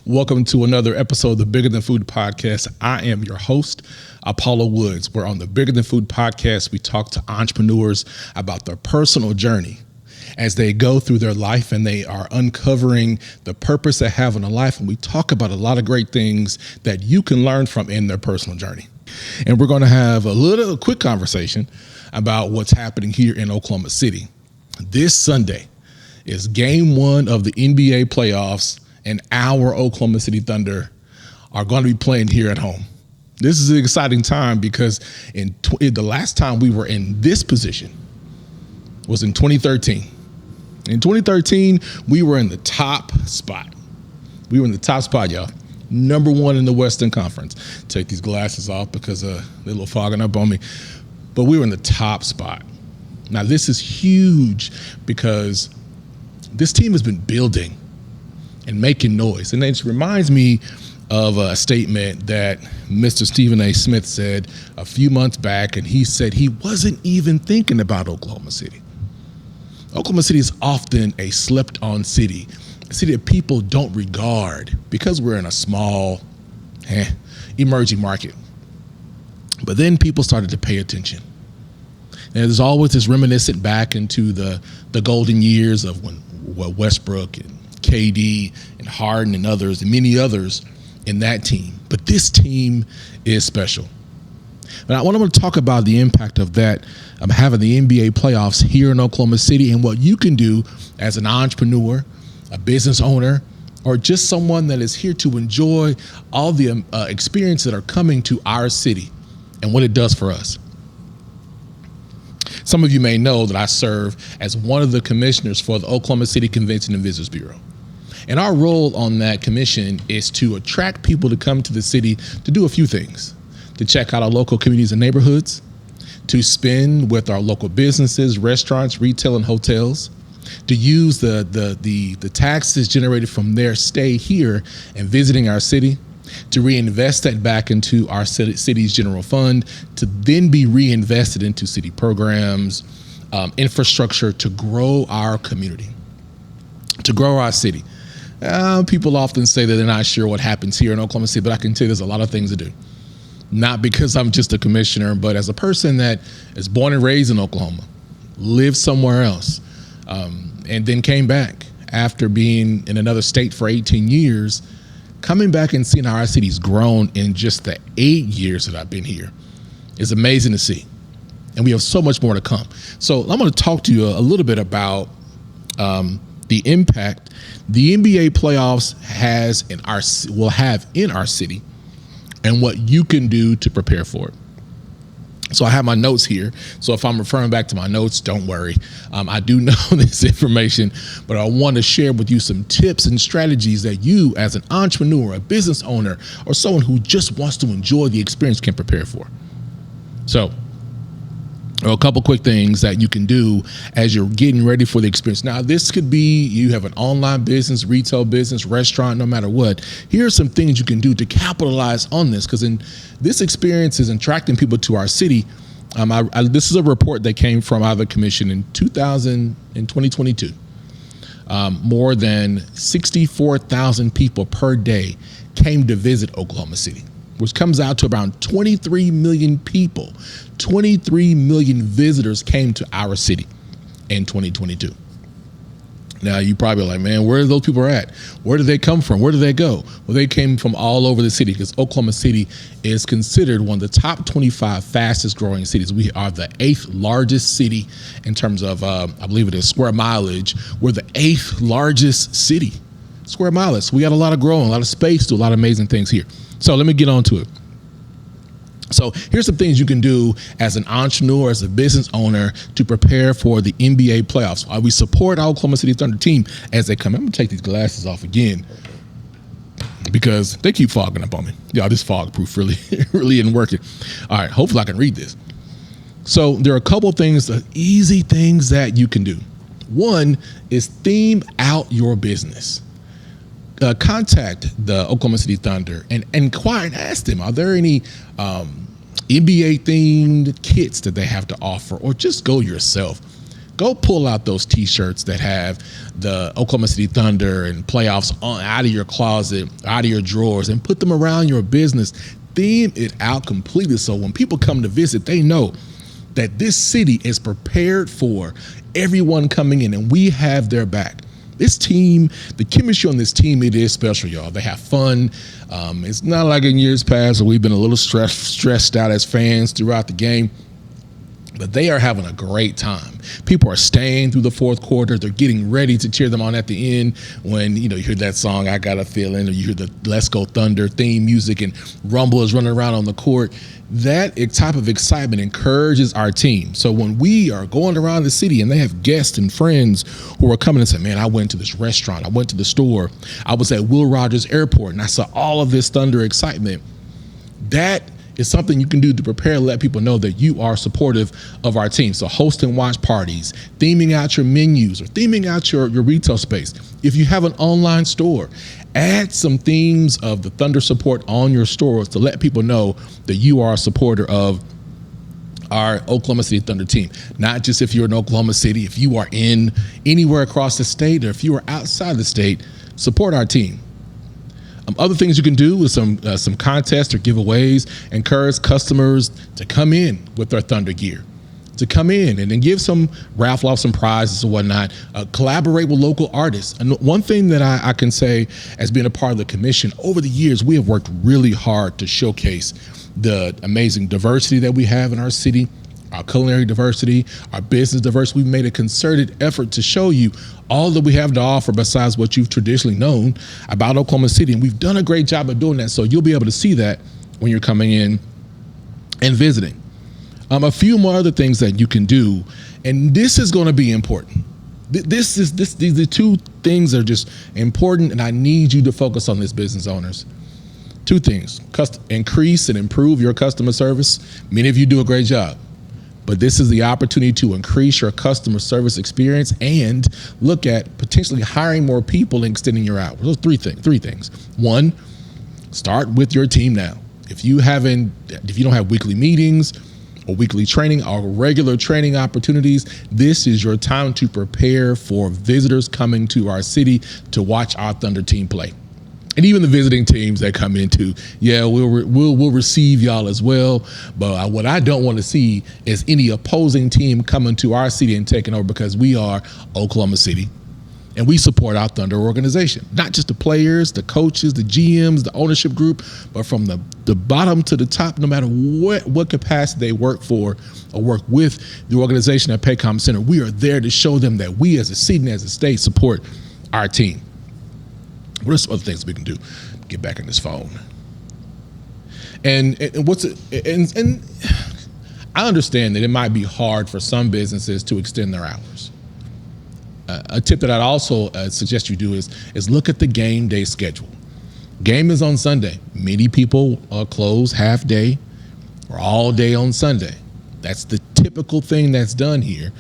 Welcome to another episode of the Bigger Than Food podcast. I am your host, Apollo Woods. We're on the Bigger Than Food podcast. We talk to entrepreneurs about their personal journey as they go through their life and they are uncovering the purpose they have in their life. And we talk about a lot of great things that you can learn from in their personal journey. And we're going to have a quick conversation about what's happening here in Oklahoma City. This Sunday is game one of the NBA playoffs, and our Oklahoma City Thunder are going to be playing here at home. This is an exciting time because the last time we were in this position was in 2013. In 2013, we were in the top spot. We were in the top spot, y'all. Number one in the Western Conference. Take these glasses off because they're a little fogging up on me. But we were in the top spot. Now, this is huge because this team has been building and making noise. And it reminds me of a statement that Mr. Stephen A. Smith said a few months back, and he said he wasn't even thinking about Oklahoma City. Oklahoma City is often a slept-on city, a city that people don't regard because we're in a small, emerging market. But then people started to pay attention. And there's always this reminiscent back into the golden years of when Westbrook and KD and Harden and others and many others in that team. But this team is special. And I want to talk about the impact of that, having the NBA playoffs here in Oklahoma City and what you can do as an entrepreneur, a business owner, or just someone that is here to enjoy all the experiences that are coming to our city and what it does for us. Some of you may know that I serve as one of the commissioners for the Oklahoma City Convention and Visitors Bureau. And our role on that commission is to attract people to come to the city to do a few things: to check out our local communities and neighborhoods, to spend with our local businesses, restaurants, retail, and hotels, to use the taxes generated from their stay here and visiting our city, to reinvest that back into our city's general fund, to then be reinvested into city programs, infrastructure to grow our community, to grow our city. People often say that they're not sure what happens here in Oklahoma City, but I can tell you there's a lot of things to do. Not because I'm just a commissioner, but as a person that is born and raised in Oklahoma, lived somewhere else, and then came back after being in another state for 18 years, coming back and seeing how our city's grown in just the 8 years that I've been here is amazing to see. And we have so much more to come. So I'm going to talk to you a little bit about the impact the NBA playoffs will have in our city and what you can do to prepare for it. So I have my notes here. So if I'm referring back to my notes, don't worry. I do know this information, but I want to share with you some tips and strategies that you as an entrepreneur, a business owner, or someone who just wants to enjoy the experience can prepare for. So a couple quick things that you can do as you're getting ready for the experience. Now, this could be you have an online business, retail business, restaurant, no matter what. Here are some things you can do to capitalize on this, because in this experience is attracting people to our city. This is a report that came from our commission in 2022. More than 64,000 people per day came to visit Oklahoma City, which comes out to around 23 million people. 23 million visitors came to our city in 2022. Now, you probably like, man, where are those people at? Where did they come from? Where did they go? Well, they came from all over the city because Oklahoma City is considered one of the top 25 fastest growing cities. We are the 8th largest city in terms of, I believe it is square mileage. We're the 8th largest city, square mileage. We got a lot of growing, a lot of space, do a lot of amazing things here. So let me get on to it. So here's some things you can do as an entrepreneur, as a business owner to prepare for the NBA playoffs. We support our Oklahoma City Thunder team as they come. I'm going to take these glasses off again because they keep fogging up on me. Y'all, this fog proof really isn't working. All right, hopefully I can read this. So there are a couple things, easy things that you can do. One is theme out your business. Contact the Oklahoma City Thunder and inquire and ask them, are there any NBA themed kits that they have to offer, or just go yourself. Go pull out those T-shirts that have the Oklahoma City Thunder and playoffs out of your closet, out of your drawers, and put them around your business. Theme it out completely so when people come to visit, they know that this city is prepared for everyone coming in, and we have their back. This team, the chemistry on this team, it is special, y'all. They have fun. It's not like in years past where we've been a little stressed out as fans throughout the game. But they are having a great time. People are staying through the fourth quarter. They're getting ready to cheer them on at the end when, you hear that song, I Got a Feeling, or you hear the Let's Go Thunder theme music and Rumble is running around on the court. That type of excitement encourages our team. So when we are going around the city and they have guests and friends who are coming and say, man, I went to this restaurant, I went to the store, I was at Will Rogers Airport and I saw all of this Thunder excitement. That is something you can do to prepare and let people know that you are supportive of our team. So host and watch parties, theming out your menus or theming out your retail space. If you have an online store, add some themes of the Thunder support on your stores to let people know that you are a supporter of our Oklahoma City Thunder team. Not just if you're in Oklahoma City, if you are in anywhere across the state, or if you are outside the state, support our team. Other things you can do with some contests or giveaways, encourage customers to come in with their Thunder gear, to come in and then give some, raffle off some prizes and whatnot, collaborate with local artists. And one thing that I can say as being a part of the commission, over the years, we have worked really hard to showcase the amazing diversity that we have in our city, our culinary diversity, our business diversity. We've made a concerted effort to show you all that we have to offer besides what you've traditionally known about Oklahoma City. And we've done a great job of doing that. So you'll be able to see that when you're coming in and visiting. A few more other things that you can do, and this is going to be important. These two things are just important, and I need you to focus on this, business owners. Two things: increase and improve your customer service. Many of you do a great job, but this is the opportunity to increase your customer service experience and look at potentially hiring more people and extending your hours. Those three things. One, start with your team now. If you don't have weekly meetings or weekly training or regular training opportunities, this is your time to prepare for visitors coming to our city to watch our Thunder team play. And even the visiting teams that come into, we'll receive y'all as well. But what I don't want to see is any opposing team coming to our city and taking over, because we are Oklahoma City and we support our Thunder organization. Not just the players, the coaches, the GMs, the ownership group, but from the bottom to the top, no matter what capacity they work for or work with the organization at Paycom Center, we are there to show them that we as a city and as a state support our team. What are some other things we can do? Get back in this phone. And I understand that it might be hard for some businesses to extend their hours. A tip that I'd also suggest you do is look at the game day schedule. Game is on Sunday. Many people close half day or all day on Sunday. That's the typical thing that's done here.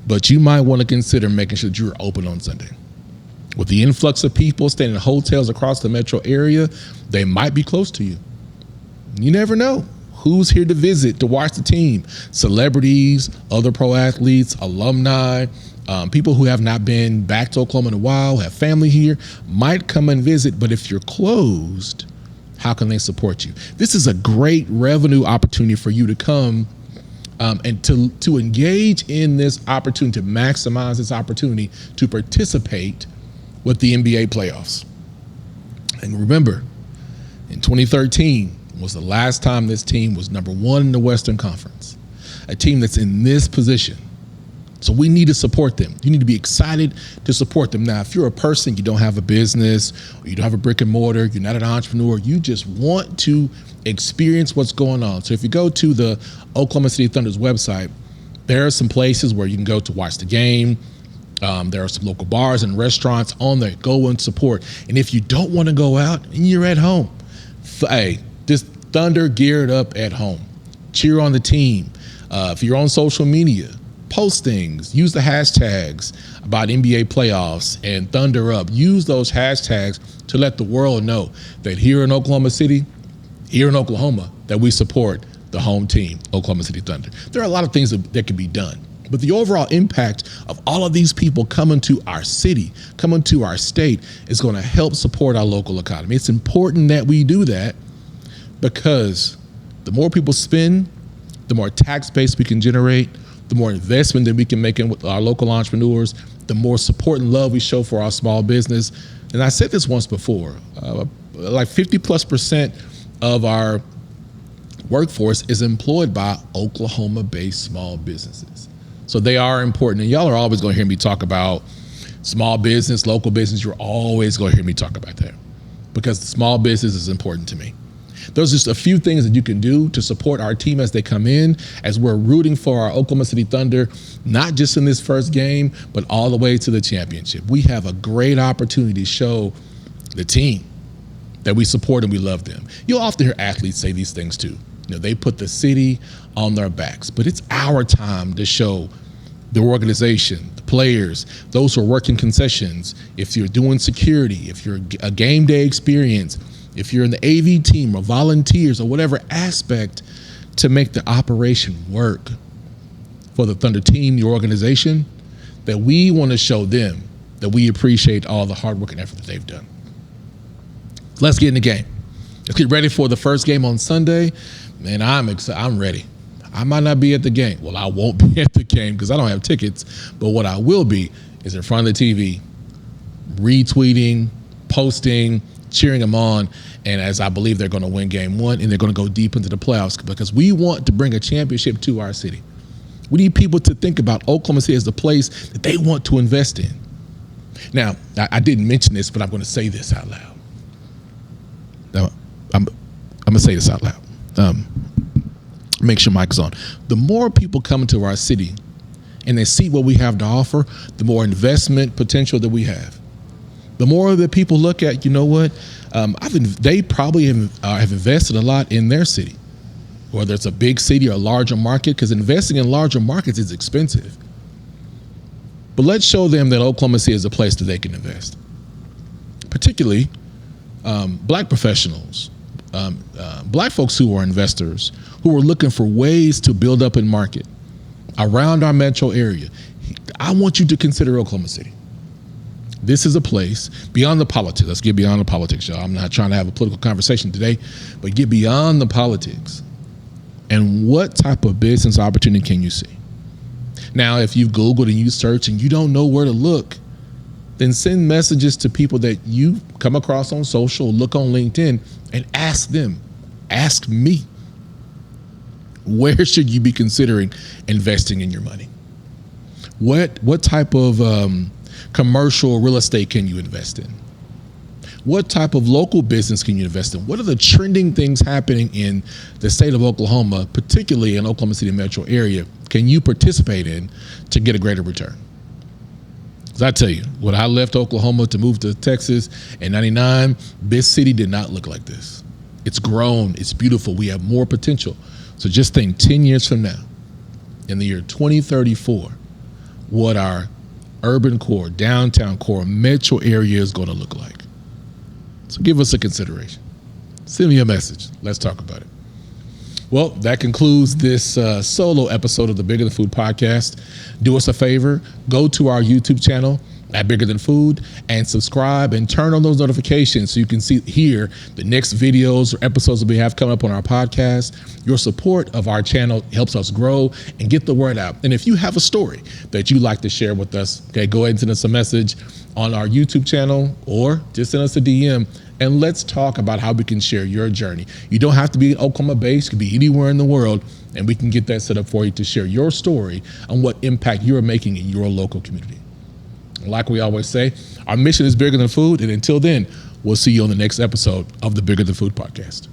But you might want to consider making sure that you're open on Sunday. With the influx of people staying in hotels across the metro area, they might be close to you. You never know who's here to visit, to watch the team. Celebrities, other pro athletes, alumni, people who have not been back to Oklahoma in a while, have family here, might come and visit. But if you're closed, how can they support you? This is a great revenue opportunity for you to come and to engage in this opportunity, to maximize this opportunity to participate with the NBA playoffs. And remember, in 2013 was the last time this team was number one in the Western Conference, a team that's in this position. So we need to support them. You need to be excited to support them. Now, if you're a person, you don't have a business, or you don't have a brick and mortar, you're not an entrepreneur, you just want to experience what's going on. So if you go to the Oklahoma City Thunder's website, there are some places where you can go to watch the game. There are some local bars and restaurants on there. Go and support. And if you don't want to go out and you're at home, just Thunder geared up at home. Cheer on the team. If you're on social media, post things. Use the hashtags about NBA playoffs and Thunder up. Use those hashtags to let the world know that here in Oklahoma City, here in Oklahoma, that we support the home team, Oklahoma City Thunder. There are a lot of things that can be done. But the overall impact of all of these people coming to our city, coming to our state, is going to help support our local economy. It's important that we do that because the more people spend, the more tax base we can generate, the more investment that we can make in with our local entrepreneurs, the more support and love we show for our small business. And I said this once before, like 50+% of our workforce is employed by Oklahoma-based small businesses. So they are important. And y'all are always going to hear me talk about small business, local business. You're always going to hear me talk about that because small business is important to me. There's just a few things that you can do to support our team as they come in, as we're rooting for our Oklahoma City Thunder, not just in this first game, but all the way to the championship. We have a great opportunity to show the team that we support and we love them. You'll often hear athletes say these things too. You know, they put the city on their backs, but it's our time to show the organization, the players, those who are working concessions, if you're doing security, if you're a game day experience, if you're in the AV team or volunteers or whatever aspect to make the operation work for the Thunder team, the organization, that we want to show them that we appreciate all the hard work and effort that they've done. Let's get in the game. Let's get ready for the first game on Sunday. Man, I'm excited. I'm ready. I might not be at the game. Well, I won't be at the game because I don't have tickets. But what I will be is in front of the TV, retweeting, posting, cheering them on. And as I believe they're going to win game one and they're going to go deep into the playoffs because we want to bring a championship to our city. We need people to think about Oklahoma City as the place that they want to invest in. Now, I didn't mention this, but I'm going to say this out loud. Now, I'm going to say this out loud. Make sure mic is on. The more people come into our city and they see what we have to offer, the more investment potential that we have. The more that people look at, you know what, they probably have invested a lot in their city, whether it's a big city or a larger market, because investing in larger markets is expensive. But let's show them that Oklahoma City is a place that they can invest, particularly black professionals, black folks who are investors, who are looking for ways to build up in market around our metro area. I want you to consider Oklahoma City. This is a place beyond the politics. Let's get beyond the politics, y'all. I'm not trying to have a political conversation today, but get beyond the politics. And what type of business opportunity can you see? Now, if you've Googled and you search and you don't know where to look, then send messages to people that you come across on social, look on LinkedIn, and ask them, ask me, where should you be considering investing in your money? What type of commercial real estate can you invest in? What type of local business can you invest in? What are the trending things happening in the state of Oklahoma, particularly in Oklahoma City metro area, can you participate in to get a greater return? Because I tell you, when I left Oklahoma to move to Texas in '99, this city did not look like this. It's grown, it's beautiful, we have more potential. So just think 10 years from now, in the year 2034, what our urban core, downtown core, metro area is going to look like. So give us a consideration. Send me a message. Let's talk about it. Well, that concludes this solo episode of the Bigger Than Food podcast. Do us a favor, go to our YouTube channel at Bigger Than Food and subscribe and turn on those notifications so you can hear the next videos or episodes that we have coming up on our podcast. Your support of our channel helps us grow and get the word out. And if you have a story that you'd like to share with us, okay, go ahead and send us a message on our YouTube channel or just send us a DM and let's talk about how we can share your journey. You don't have to be Oklahoma based, it could be anywhere in the world, and we can get that set up for you to share your story on what impact you're making in your local community. Like we always say, our mission is bigger than food. And until then, we'll see you on the next episode of the Bigger Than Food podcast.